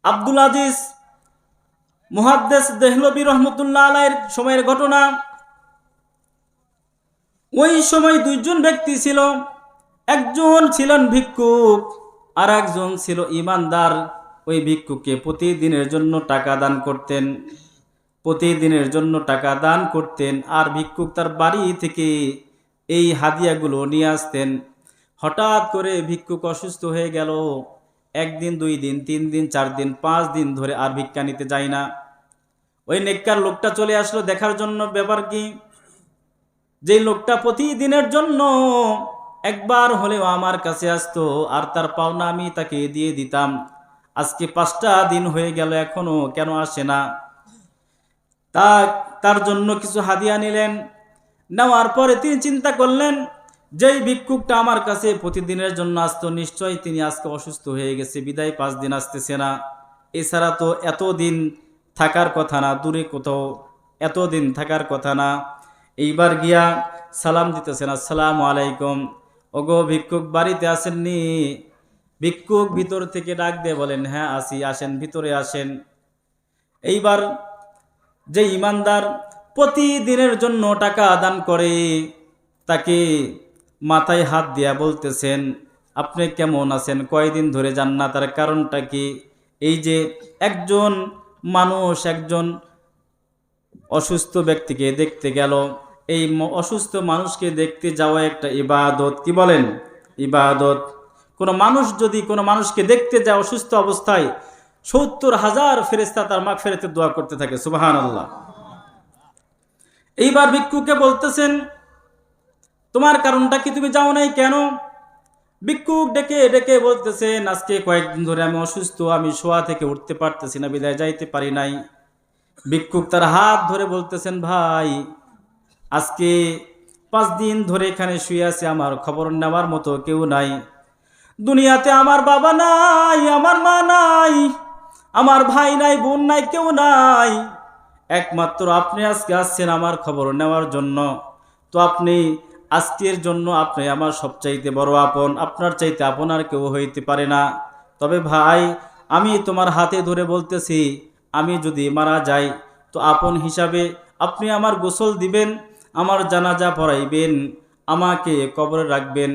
আব্দুল আজিজ মুহাদ্দিস দেহলভী রহমতুল্লাহ আলাইহির সময়ের ঘটনা। ওই সময় দুইজন ব্যক্তি ছিল, একজন ছিলেন ভিক্ষুক আর একজন ছিল ইমানদার। ওই ভিক্ষুককে প্রতিদিনের জন্য টাকা দান করতেন, প্রতিদিনের জন্য টাকা দান করতেন, আর ভিক্ষুক তার বাড়ি থেকে এই হাদিয়াগুলো নিয়ে আসতেন। হঠাৎ করে ভিক্ষুক অসুস্থ হয়ে গেল। একদিন, 2 দিন, 3 দিন, 4 দিন, 5 দিন ধরে আর ভিক্ষা নিতে যায় না। ওই নেককার লোকটা চলে আসলো দেখার জন্য ব্যাপার কি। যে লোকটা প্রতিদিনের জন্য একবার হলেও আমার কাছে আসতো আর তার পাওনা আমি তাকে দিয়ে দিতাম, আজকে 5টা দিন হয়ে গেল এখনো কেন আসে না। তার জন্য কিছু হাদিয়া নিলেন। নেওয়ার পরে তিনি চিন্তা করলেন, যেই ভিক্ষুকটা আমার কাছে প্রতিদিনের জন্য আসতো নিশ্চয়ই তিনি আজকে অসুস্থ হয়ে গেছে, বিদায় 5 দিন আসতেছে না। এছাড়া তো এতদিন থাকার কথা না, দূরে কোথাও এতদিন থাকার কথা না। এইবার গিয়া সালাম দিতেছেন, আসসালামু আলাইকুম। ওগো ভিক্ষুক, বাড়িতে আসেননি? ভিক্ষুক ভিতর থেকে ডাক দিয়ে বলেন, হ্যাঁ আসি, আসেন, ভিতরে আসেন। এইবার যে ইমানদার প্রতিদিনের জন্য টাকা দান করে তাকে মাথায় হাত দিয়া বলতেছেন, আপনি কেমন আছেন, কয়দিন ধরে যান না, তার কারণটা কি? এই যে একজন মানুষ একজন অসুস্থ ব্যক্তিকে দেখতে গেল, এই অসুস্থ মানুষকে দেখতে যাওয়া একটা ইবাদত। কি বলেন? ইবাদত। কোনো মানুষ যদি কোনো মানুষকে দেখতে যায় অসুস্থ অবস্থায়, 70,000 ফেরেশতা তার মাগফিরাতের দোয়া করতে থাকে। সুবহানাল্লাহ। এইবার ভিক্ষুকে বলতেছেন, তোমার কারণটা কি, তুমি যাও নাই কেন? ভিক্ষুক ডেকে ডেকে বলতেছেন, আজকে কয়েকদিন ধরে আমি অসুস্থ, আমি শোয়া থেকে উঠতে পারতেছি না, বিদায় যাইতে পারি নাই। ভিক্ষুক তার হাত ধরে বলতেছেন, ভাই আজকে 5 দিন ধরে এখানে শুয়ে আছি, আমার খবর নেওয়ার মতো কেউ নাই। দুনিয়াতে আমার বাবা নাই, আমার মা নাই, আমার ভাই নাই, বোন নাই, কেউ নাই। একমাত্র আপনি আজকে আসছেন আমার খবর নেওয়ার জন্য। তো আপনি আজকের জন্য আপনি আমার সবচাইতে বড় আপন, আপনার চাইতে আপন আর কেউ হইতে পারে না। তবে ভাই, আমি তোমার হাতে ধরে বলতেছি, আমি যদি মারা যাই তো আপন হিসাবে আপনি আমার গোসল দিবেন, আমার জানাজা পড়াইবেন, আমাকে কবরে রাখবেন।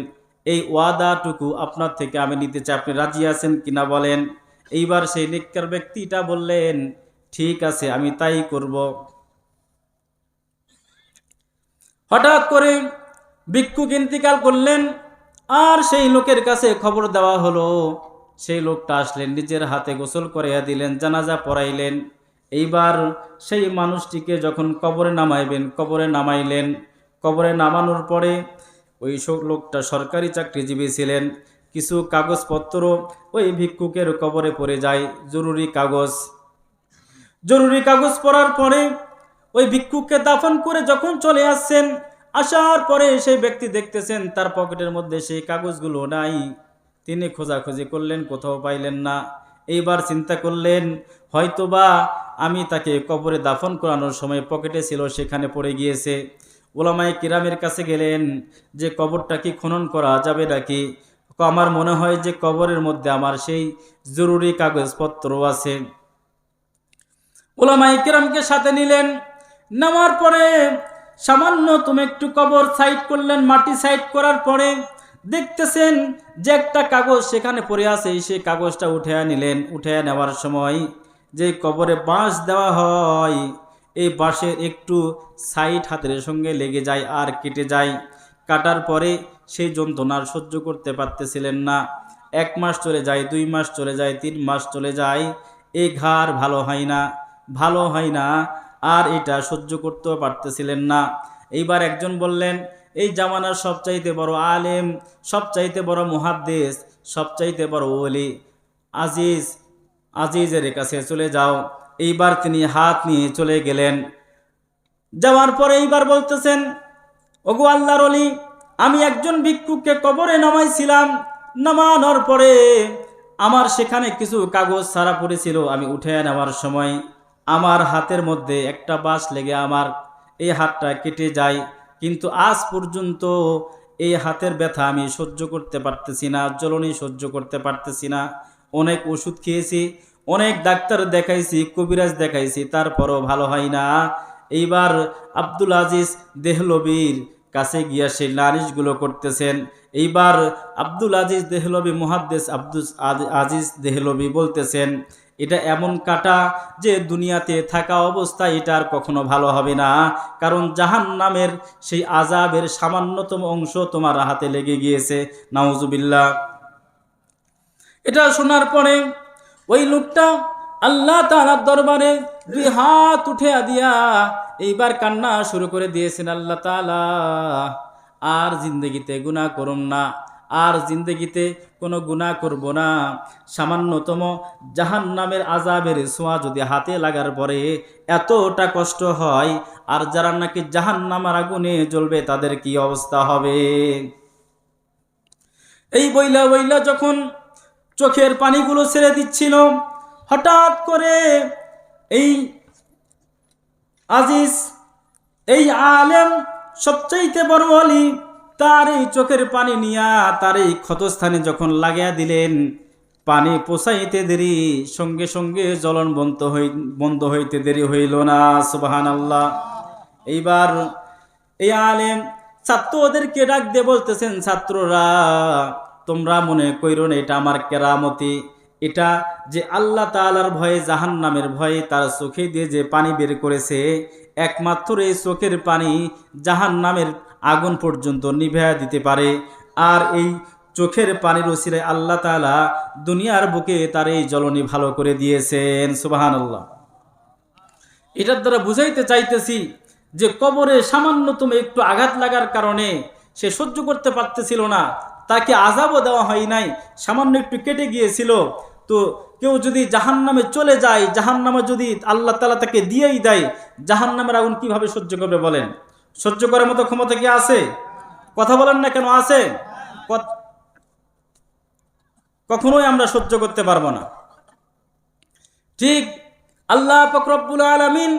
এই ওয়াদাটুকু আপনার থেকে আমি নিতে চাই, আপনি রাজি আছেন কিনা বলেন। এইবার সেই নেককার ব্যক্তিটা বললেন, ঠিক আছে, আমি তাই করব। হঠাৎ করে ভিক্ষুক ইন্তিকাল করলেন, আর সেই লোকের কাছে খবর দেওয়া হলো। সেই লোকটা আসলেন, নিজের হাতে গোসল করাইয়া দিলেন, জানাজা পড়াইলেন। এইবার সেই মানুষটিকে যখন কবরে নামাইবেন, কবরে নামাইলেন। কবরে নামানোর পরে ওই লোকটা সরকারি চাকরিজীবী ছিলেন। কিছু কাগজপত্র ওই ভিক্ষুকের কবরে পড়ে যায়, জরুরি কাগজ। জরুরি কাগজ পড়ার পরে ওই ভিক্ষুককে দাফন করে যখন চলে আসছেন, আসার পরে সেই ব্যক্তি দেখতেছেন তার পকেটের মধ্যে সেই কাগজগুলো নাই। তিনি খোঁজাখুঁজি করলেন, কোথাও পাইলেন না। এইবার চিন্তা করলেন, হয়তোবা আমি তাকে কবরে দাফন করানোর সময় পকেটে ছিল, সেখানে পড়ে গিয়েছে। ওলামায়ে কিরামের কাছে গেলেন যে কবরটা কি খনন করা যাবে নাকি? আমার মনে হয় যে কবরের মধ্যে আমার সেই জরুরি কাগজপত্র আছে। ওলামায়ে কিরামকে সাথে নিলেন। নেওয়ার পরে সামান্য তুমি একটু কবর সাইড করলেন, মাটি সাইড করার পরে দেখতেছেন যে একটা কাগজ সেখানে পড়ে আছে, সেই কাগজটা উঠে নিলেন। উঠে নেওয়ার সময় যে কবরে বাঁশ দেওয়া হয়, এই বাঁশের একটু সাইড হাতের সঙ্গে লেগে যায় আর কেটে যায়। কাটার পরে সেই যন্ত্রণার সহ্য করতে পারতেছিলেন না। 1 মাস চলে যায়, 2 মাস চলে যায়, 3 মাস চলে যায়, এই ঘাড় ভালো হয় না, ভালো হয় না, আর এটা সহ্য করতেও পারতেছিলেন না। এইবার একজন বললেন, এই জামানার সবচাইতে বড় আলেম, সবচাইতে বড় মুহাদ্দিস, সবচাইতে বড় ওলি আজিজের কাছে চলে যাও। এইবার তিনি হাত নিয়ে চলে গেলেন। যাওয়ার পরে এইবার বলতেছেন, ওগো আল্লাহর ওলি, আমি একজন ভিক্ষুককে কবরে নামাইছিলাম। নামানোর পরে আমার সেখানে কিছু কাগজ ছাড়া পড়েছিল, আমি উঠে নেওয়ার সময় আমার হাতের মধ্যে একটা বাঁশ লেগে আমার এই হাতটা কেটে যায়। কিন্তু আজ পর্যন্ত এই হাতের ব্যথা আমি সহ্য করতে পারতেছি না, জ্বলনি সহ্য করতে পারতেছি না। অনেক ওষুধ খেয়েছি, অনেক ডাক্তার দেখাইছি, কবিরাজ দেখাইছি, তারপরও ভালো হয় না। এইবার আব্দুল আজিজ দেহলভির কাছে গিয়া সেই নালিশগুলো করতেছেন। এইবার আব্দুল আজিজ দেহলভি, মুহাদ্দিস আব্দুল আজিজ দেহলভি বলতেছেন, এটা এমন কাটা যে দুনিয়াতে থাকা অবস্থায় এটা আর কখনো ভালো হবে না, কারণ জাহান্নামের সেই আযাবের সামান্যতম অংশ তোমার হাতে লেগে গিয়েছে। নাউজুবিল্লাহ। এটা শোনার পরে ওই লোকটা আল্লাহ তাআলার দরবারে দুই হাত উঠে দিয়া এইবার কান্না শুরু করে দিয়েছেন, আল্লাহ তাআলা, আর জিন্দগিতে গুনাহ করুম না, আর জিন্দগিতে কোনো গুনাহ করব না। সামান্যতম জাহান্নামের আযাবের ছোঁয়া যদি হাতে লাগার পরে এতটা কষ্ট হয়, আর যারা নাকি জাহান্নামের আগুনে জ্বলবে তাদের কি অবস্থা হবে। এই বইলা বইলা যখন চোখের পানিগুলো ছেড়ে দিচ্ছিল, হঠাৎ করে এই আজিজ, এই আলেম, সবচাইতে বড় ওয়ালি, তার এই চোখের পানি নিয়া তার এই ক্ষতস্থানে যখন লাগিয়া দিলেন, পানি পোষাইতে দেরি, সঙ্গে সঙ্গে জ্বলন বন্ধ হইতে দেরি হইল না। সুবহানাল্লাহ। এইবার এই আলেম ছাত্রদেরকে ডাক দিয়ে বলতেছেন, ছাত্ররা, তোমরা মনে কইরো না এটা আমার কেরামতি। এটা যে আল্লাহ তাআলার ভয়ে, জাহান্নামের ভয়ে তার চোখে দিয়ে যে পানি বের করেছে, একমাত্র এই চোখের পানি জাহান্নামের আগুন পর্যন্ত নিভিয়ে দিতে পারে। আর এই চোখের পানির ওসিলায় আল্লাহ তাআলা দুনিয়ার বুকে তার এই জ্বলনি ভালো করে দিয়েছেন। সুবহানাল্লাহ। এটার দ্বারা বুঝাইতে চাইতেছি যে কবরে সামান্যতম একটু আঘাত লাগার কারণে সে সহ্য করতে পারতেছিল না, তাকে আযাবও দেওয়া হয় নাই, সামান্য একটু কেটে গিয়েছিল। তো কেউ যদি জাহান্নামে চলে যায়, জাহান্নামে যদি আল্লাহ তাআলা তাকে দিয়েই দেয়, জাহান্নামের আগুন কিভাবে সহ্য করবে বলেন? সহ্য করার মতো ক্ষমতা কি আছে? কথা বলেন না কেন, আছে? কখনোই আমরা সহ্য করতে পারবো না। ঠিক আল্লাহ পাক রব্বুল আলামিন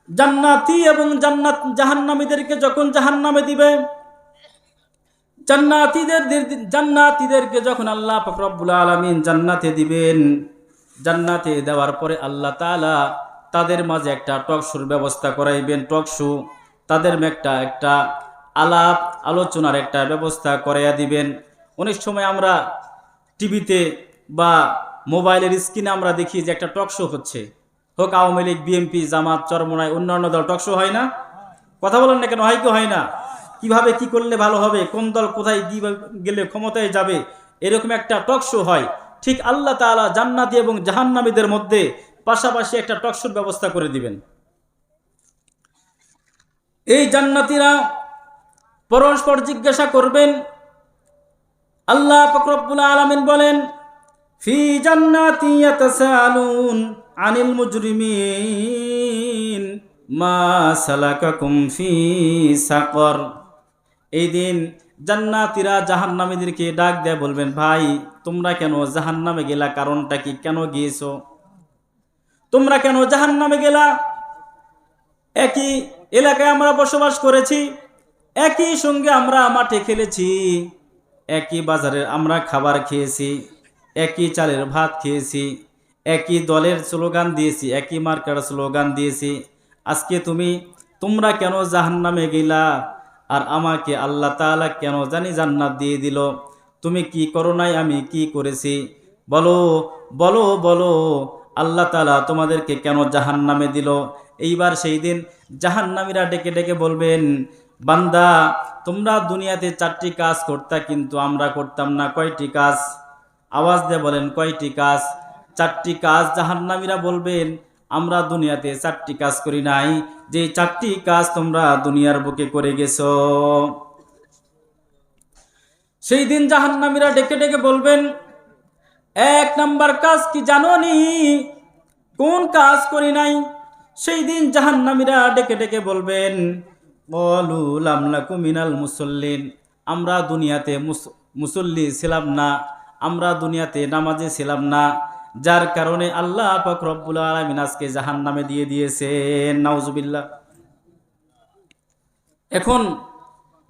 জান্নাতি এবং জাহান্নামীদেরকে যখন জাহান্নামে দিবে, জান্নাতীদেরকে যখন আল্লাহ পাক রব্বুল আলামিন জান্নাতে দিবেন, জান্নাতে দেওয়ার পরে আল্লাহ তাআলা তাদের মাঝে একটা টকশোর ব্যবস্থা করাইবেন। টকশো, তাদের একটা আলাপ আলোচনার একটা ব্যবস্থা করাইয়া দিবেন। অনেক সময় আমরা টিভিতে বা মোবাইলের স্ক্রিনে আমরা দেখি যে একটা টকশো হচ্ছে, হোক আওয়ামী লীগ, বিএনপি, জামাত, চরমোনাই, অন্যান্য দল, টকশো হয় না? কথা বলেন না কেন, হয় কি হয় না? কিভাবে কি করলে ভালো হবে, কোন দল কোথায় গেলে ক্ষমতায় যাবে, এরকম একটা টকশো হয়। ঠিক আল্লাহ তাআলা জান্নাতি এবং জাহান্নামীদের মধ্যে পাশাপাশি একটা টকশোর ব্যবস্থা করে দিবেন। এই জান্নাতীরা পরস্পর জিজ্ঞাসা করবেন। আল্লাহ পাক রব্বুল আলামিন বলেন, ফি জান্নাতি ইয়াতাসালুন আনিল মুজরিমিন মা সালাকাকুম ফি সাকর। এই দিন জান্নাতীরা জাহান্নামীদেরকে ডাক দেয়া বলবেন, ভাই তোমরা কেন জাহান্নামে গেলা? কারণটা কি? কেন গিয়েছো? তোমরা কেন জাহান্নামে গেলা? একই এলাকায় আমরা বসবাস করেছি, একই সঙ্গে আমরা মাঠে খেলেছি, একই বাজারে আমরা খাবার খেয়েছি, একই চালের ভাত খেয়েছি, একই দলের স্লোগান দিয়েছি, একই মার্কার স্লোগান দিয়েছি। আজকে তোমরা কেন জাহান্নামে গেলা? আর আমাকে আল্লাহ তাআলা কেন জানি জান্নাত দিয়ে দিল? তুমি কি করো নাই, আমি কি করেছি? বলো বলো বলো, আল্লাহ তাআলা তোমাদেরকে কেন জাহান্নামে দিল? এইবার সেই দিন জাহান্নামীরা ডেকে ডেকে বলবেন, বান্দা তোমরা দুনিয়াতে 4টি কাজ করতা, কিন্তু আমরা করতাম না। কয়টি কাজ? আওয়াজ দিয়ে বলেন, কয়টি কাজ? 4টি কাজ। জাহান্নামীরা বলবেন, আমরা দুনিয়াতে 4টি কাজ করি নাই, যে 4টি কাজ তোমরা দুনিয়ার বুকে করে গেছো। সেই দিন জাহান্নামীরা ডেকে ডেকে বলবেন, 1 নাম্বার কাজ কি জানো নি? কোন কাজ করি নাই? সেই দিন জাহান্নামীরা ডেকে ডেকে বলবেন, ক্বালু লাম নাকু মিনাল মুসাল্লিন, আমরা দুনিয়াতে মুসল্লি ছিলাম না, আমরা দুনিয়াতে নামাজে ছিলাম না, যার কারণে আল্লাহ পাক রব্বুল আলামিন আজকে জাহান্নামে দিয়ে দিয়েছেন। নাউজুবিল্লাহ। এখন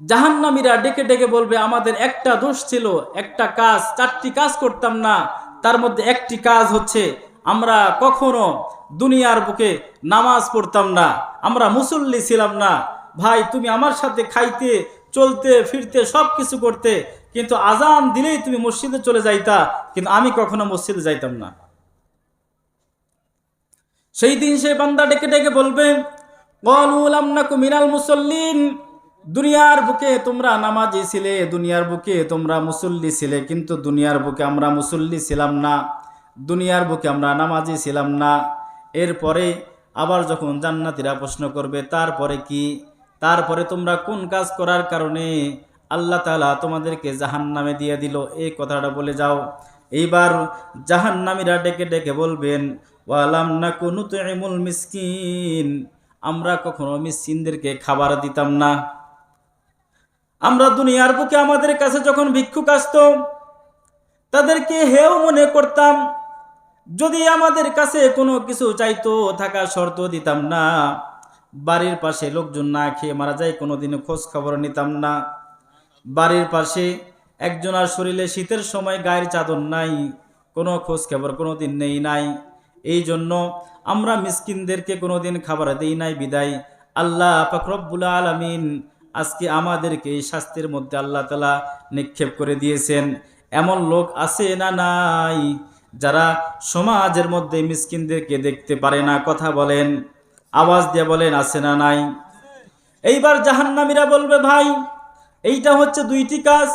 জাহান্নামীরা ডেকে ডেকে বলবে, আমাদের একটা দোষ ছিল, একটা কাজ, 4টি কাজ করতাম না, তার মধ্যে একটি কাজ হচ্ছে আমরা কখনো দুনিয়ার বুকে নামাজ পড়তাম না, আমরা মুসল্লি ছিলাম না। ভাই তুমি আমার সাথে খাইতে চলতে ফিরতে সব কিছু করতে, কিন্তু আজান দিলেই তুমি মসজিদে চলে যাইতা, কিন্তু আমি কখনো মসজিদে যাইতাম না। সেই দিন সেই বান্দা ডেকে ডেকে বলবে, ক্বালু লাম নাকু মিনাল মুসাল্লিন, দুনিয়ার বুকে তোমরা নামাজি ছিলে, দুনিয়ার বুকে তোমরা মুসল্লি ছিলে, কিন্তু দুনিয়ার বুকে আমরা মুসল্লি ছিলাম না, দুনিয়ার বুকে আমরা নামাজি ছিলাম না। এরপরে আবার যখন জান্নাতীরা প্রশ্ন করবে তারপরে কি, তারপরে তোমরা কোন কাজ করার কারণে আল্লাহ তাআলা তোমাদেরকে জাহান্নামে দিয়ে দিল, এই কথাটা বলে যাও। এইবার জাহান্নামীরা ডেকে ডেকে বলবেন, ওয়ালাম নাকু নুতইমুল মিসকিন, আমরা কখনো মিসকিনদেরকে খাবার দিতাম না। আমরা দুনিয়ার বুকে আমাদের কাছে যখন ভিক্ষুক আসতো তাদেরকে হেও মনে করতাম, যদি আমাদের কাছে কোনো কিছু চাইতো থাকা শর্ত দিতাম না। বাড়ির পাশে লোকজন না খেয়ে মারা যায় কোনোদিনও খোঁজ খবর নিতাম না। বাড়ির পাশে একজনের শরীরে শীতের সময় গায়ের চাদর নাই, কোনো খোঁজ খবর কোনোদিন নেই নাই। এই জন্য আমরা মিসকিনদেরকে কোনোদিন খাবার দেই নাই বিদায় আল্লাহ পাক রব্বুল আলামিন আজকে আমাদেরকে এই শাস্তির মধ্যে আল্লাহ তাআলা নিক্ষেপ করে দিয়েছেন। এমন লোক আছে না নাই যারা সমাজের মধ্যে মিসকিনদেরকে দেখতে পারে না? কথা বলেন, আওয়াজ দিয়ে বলেন, আছে না নাই? এইবার জাহান্নামীরা বলবে, ভাই এইটা হচ্ছে দুইটি কাজ,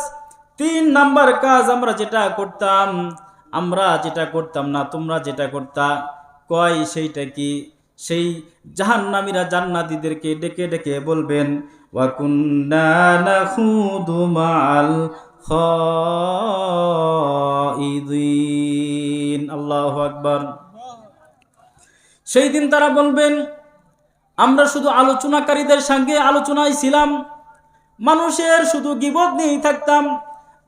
3 নাম্বার কাজ আমরা যেটা করতাম না, তোমরা যেটা করতা। কয় সেইটা কি? সেই জাহান্নামীরা জান্নাতীদেরকে ডেকে ডেকে বলবেন, ওয়া কুন্না নাখুদু মাআল খাইদিন। আল্লাহু আকবার। সেই দিন তারা বলবেন, আমরা শুধু আলোচনাকারীদের সঙ্গে আলোচনায় ছিলাম, মানুষের শুধু গীবত নিয়েই থাকতাম,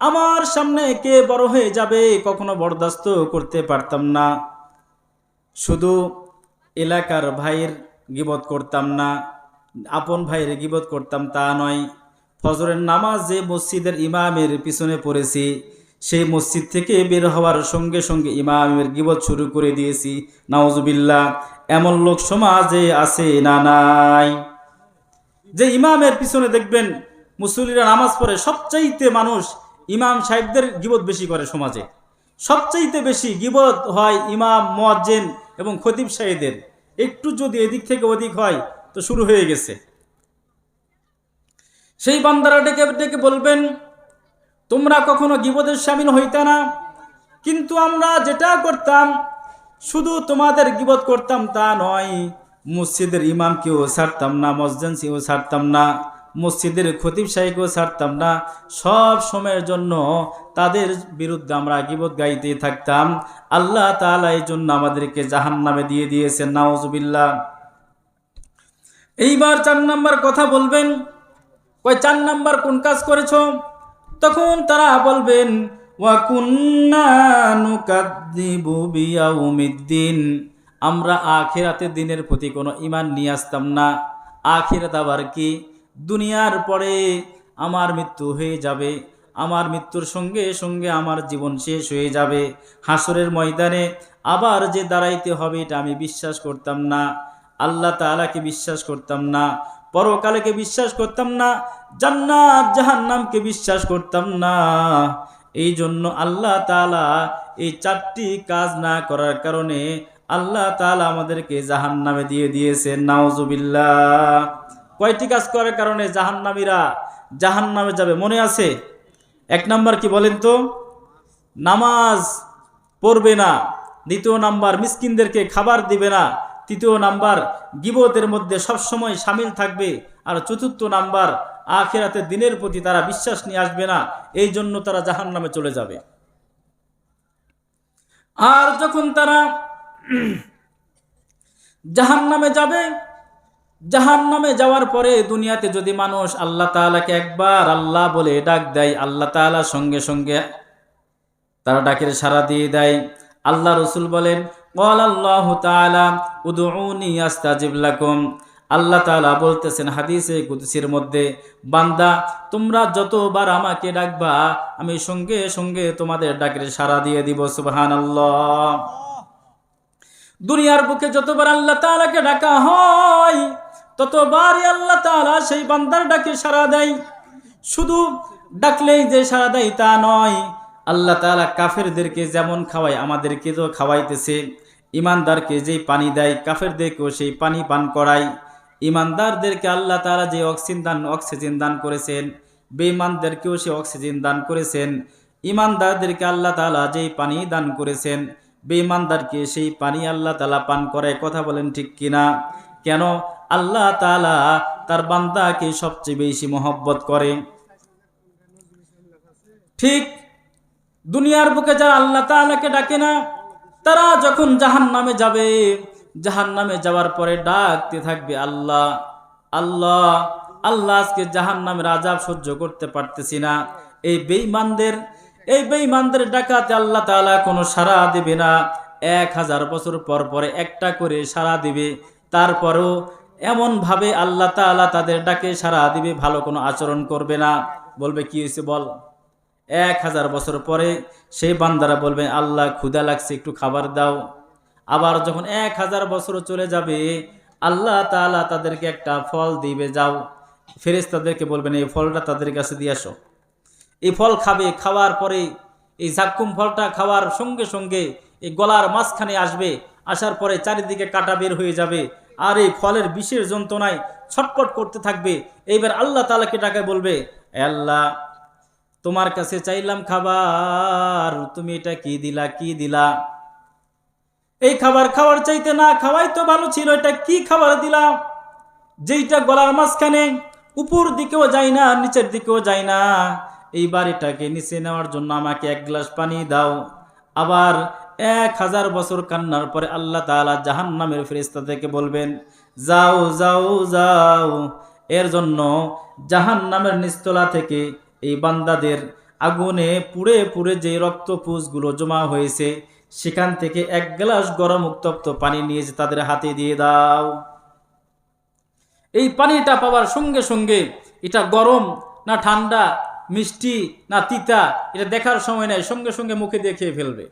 আমার সামনে কে বড় হয়ে যাবে কখনো বরদাস্ত করতে পারতাম না। শুধু এলাকার ভাইয়ের গীবত করতাম না, আপন ভাইয়ের গীবত করতাম তা নয়, ফজরের নামাজ যে মসজিদের ইমামের পিছনে পড়েছি সেই মসজিদ থেকে বের হওয়ার সঙ্গে সঙ্গে ইমামের গীবত শুরু করে দিয়েছি। নাউজুবিল্লাহ। এমন লোক সমাজে আছে না নাই? যে ইমামের পিছনে দেখবেন মুসল্লিরা নামাজ পড়ে, সবচাইতে মানুষ ইমাম সাহেবদের গীবত বেশি করে সমাজে, সবচাইতে বেশি গীবত হয় ইমাম, মুয়াজ্জিন এবং খতিব সাহেবদের। একটু যদি এদিক থেকে ওদিক হয় তো শুরু হয়ে গেছে। সেই বান্দারা ডেকে ডেকে বলবেন, তোমরা কখনো গীবতের শামিল হইতা না, কিন্তু আমরা যেটা করতাম শুধু তোমাদের গীবত করতাম তা নয়, মসজিদের ইমামকেও ছাড়তাম না, মসজিদকেও ছাড়তাম না, মসজিদের খতিব সাহেবকেও ছাড়তাম না। সব সময়ের জন্য তাদের বিরুদ্ধে আমরা গীবত গাইতে থাকতাম। আল্লাহ তাআলা এই জন্য আমাদেরকে জাহান্নামে দিয়ে দিয়েছেন। নাউজুবিল্লাহ। এইবার 4 নাম্বার কথা বলবেন। কয় 4 নাম্বার কোন কাজ করেছো? তখন তারা বলবেন, ওয়া কুন্না নুকাদ্দিবু বিয়াউমিদ্দিন, আমরা আখিরাতের দিনের প্রতি কোনো ঈমান নিয়ে আসতাম না। আখিরাত আবার কি? দুনিয়ার পরে আমার মৃত্যু হয়ে যাবে, আমার মৃত্যুর সঙ্গে সঙ্গে আমার জীবন শেষ হয়ে যাবে, হাসরের ময়দানে আবার যে দাঁড়াইতে হবে এটা আমি বিশ্বাস করতাম না। আল্লাহ তাআলাকে বিশ্বাস করতাম না, পরকালকে বিশ্বাস করতাম না, জান্নাত জাহান্নামকে বিশ্বাস করতাম না। এই জন্য আল্লাহ তাআলা এই 4টি কাজ না করার কারণে আল্লাহ তাআলা আমাদেরকে জাহান্নামে দিয়ে দিয়েছেন। নাউজুবিল্লাহ। কয়টি কাজ করার কারণে জাহান্নামীরা জাহান্নামে যাবে মনে আছে? 1 নাম্বার কি বলেন তো? নামাজ পড়বে না। 2 নাম্বার মিসকিনদেরকে খাবার দিবে না। 3 নাম্বার গীবতের মধ্যে সবসময় শামিল থাকবে। আর 4 নাম্বার আখিরাতের দিনের প্রতি তারা বিশ্বাস নিয়ে আসবে না, এই জন্য তারা জাহান্নামে চলে যাবে। আর যখন তারা জাহান্নামে যাবে, জাহান্নামে যাওয়ার পরে দুনিয়াতে যদি মানুষ আল্লাহ তাআলাকে একবার আল্লাহ বলে ডাক দেয়, আল্লাহ তাআলা সঙ্গে সঙ্গে তারা ডাকের সাড়া দিয়ে দেয়। আল্লাহ রাসূল বলেন, ক্বালাল্লাহু তাআলা উদউনি আস্তাজিব লাকুম। আল্লাহ তাআলা বলতেছেন হাদিসে কুদসির মধ্যে, বান্দা তোমরা যতবার আমাকে ডাকবা আমি সঙ্গে সঙ্গে তোমাদের ডাকের সাড়া দিয়ে দিব। সুবহানাল্লাহ। দুনিয়ার বুকে যতবার আল্লাহ তাআলাকে ডাকা হয় ততবারই আল্লাহ তাআলা সেই বান্দার ডাকে সাড়া দেয়। শুধু ডাকলেই যে সাড়া দেয় তা নয়, আল্লাহ তাআলা কাফেরদেরকে যেমন খাওয়ায় আমাদেরকে তো খাওয়াইতেছে। ইমানদারকে যেই পানি দেয় কাফেরদেরকেও সেই পানি পান করায়। ইমানদারদেরকে আল্লাহ তাআলা যে অক্সিজেন দান করেছেন, বেঈমানদেরকেও সে অক্সিজেন দান করেছেন। ইমানদারদেরকে আল্লাহ তাআলা যেই পানি দান করেছেন, বেঈমানদারকে সেই পানি আল্লাহ তাআলা পান করে। কথা বলেন ঠিক কিনা? কেন? আল্লাহ তাআলা তার বান্দাকে সবচেয়ে বেশি মহব্বত করে। ঠিক দুনিয়ার বুকে যারা আল্লাহ তাআলাকে ডাকে না, তারা যখন জাহান্নামে যাবে, জাহান্নামে যাওয়ার পরে ডাকতে থাকবে আল্লাহ আল্লাহ আল্লাহ, আজকে জাহান্নামের আযাব সহ্য করতে পারতেছি না। এই বেঈমানদের ডাকাতে আল্লাহ তাআলা কোনো সাড়া দেবে না। 1000 বছর পর পরে একটা করে সাড়া দিবে। তারপরেও এমন ভাবে আল্লাহ তাআলা তাদের ডাকে সাড়া দিবে, ভালো কোনো আচরণ করবে না। বলবে কি হয়েছে বল। 1000 বছর পরে সেই বান্দারা বলবে আল্লাহ ক্ষুধা লাগছে, একটু খাবার দাও। আবার যখন 1000 বছর চলে যাবে, আল্লাহ তাআলা তাদেরকে একটা ফল দিবে, যাও। ফেরেশতাদেরকে বলবেন এই ফলটা তাদের কাছে দিয়ে আসো। এই ফল খাবে, খাওয়ার পরে এই জাক্কুম ফলটা খাওয়ার সঙ্গে সঙ্গে এই গলার মাঝখানে আসবে, আসার পরে চারিদিকে কাটা বের হয়ে যাবে, আর এই ফলের বিষের যন্ত্রণায় ছটপট করতে থাকবে। এইবার আল্লাহ তাআলাকে ডাকে বলবে আল্লাহ তোমার কাছে চাইলাম খাবার, তুমি এটা কি দিলা? এই খাবার খাওয়ার চাইতে না খাওয়াই তো ভালো ছিল। এটা কি খাবার দিলা যেইটা গলার মাঝখানে উপর দিকেও যায় না, নিচের দিকেও যায় না? এইবার এটাকে নিচে নেওয়ার জন্য আমাকে 1 গ্লাস পানি দাও। আবার 1000 বছর কান্নার পরে আল্লাহ তাআলা জাহান্নামের ফেরেশতাদেরকে বলবেন যাও যাও যাও, এর জন্য জাহান্নামের নিচতলা থেকে এই বান্দাদের আগুনে পুড়ে পুড়ে যে রক্তপুঞ্জগুলো জমা হয়েছে, সেখান থেকে 1 গ্লাস গরম উত্তপ্ত পানি নিয়ে যে তাদের হাতে দিয়ে দাও। এই পানিটা পাওয়ার সঙ্গে সঙ্গে এটা গরম না ঠান্ডা, মিষ্টি না তিতা, এটা দেখার সময় নাই, সঙ্গে সঙ্গে মুখে দিয়ে খেয়ে ফেলবে।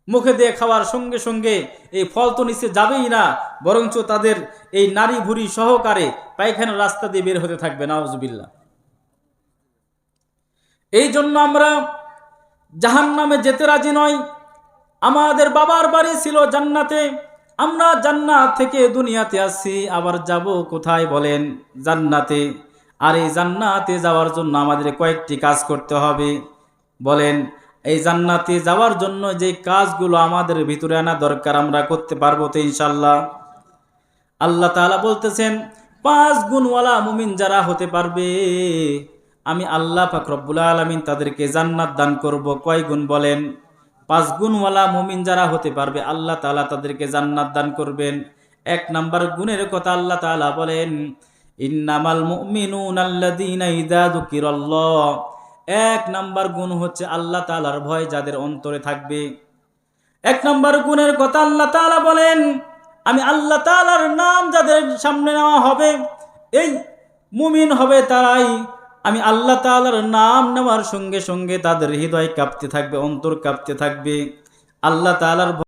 মুখে দিয়ে খাওয়ার সঙ্গে সঙ্গে এই ফল তো নিচে যাবেই না, বরঞ্চ তাদের এই নারী ভুঁড়ি সহকারে পায়খানার রাস্তা দিয়ে বের হতে থাকবে। নাউজুবিল্লাহ। এই জন্য আমরা জাহান্নামে যেতে রাজি নই। আমাদের বাবার বাড়ি ছিল জান্নাতে, আমরা জান্নাত থেকে দুনিয়াতে আসছি, আবার যাব কোথায় বলেন? জান্নাতে। আর এই জান্নাতে যাওয়ার জন্য আমাদের কয়েকটি কাজ করতে হবে। বলেন এই জান্নাতে যাওয়ার জন্য যে কাজগুলো আমাদের ভিতরে আনা দরকার আমরা করতে পারবো তো ইনশাআল্লাহ? আল্লাহ তাআলা বলতেছেন 5 গুণওয়ালা মুমিন যারা হতে পারবে, আমি আল্লাহ পাক রব্বুল আলামিন তাদেরকে জান্নাত দান করব। কয় গুণ বলেন? 5 গুণওয়ালা মুমিন যারা হতে পারবে আল্লাহ তাআলা তাদেরকে জান্নাত দান করবেন। 1 নাম্বার গুণের কথা আল্লাহ তাআলা বলেন ইন্নামাল মুমিনুনা আল্লাযীনা ইযা যুকিরাল্লাহ। 1 নাম্বার গুণ হচ্ছে আল্লাহ তাআলার ভয় যাদের অন্তরে থাকবে। 1 নাম্বার গুণের কথা আল্লাহ তাআলা বলেন আমি আল্লাহ তাআলার নাম যাদের সামনে নেওয়া হবে, এই মুমিন হবে তারাই। আমি আল্লাহ তাআলার নাম নেওয়ার সঙ্গে সঙ্গে তাদের হৃদয় কাঁপতে থাকবে, অন্তর কাঁপতে থাকবে। আল্লাহ তাআলার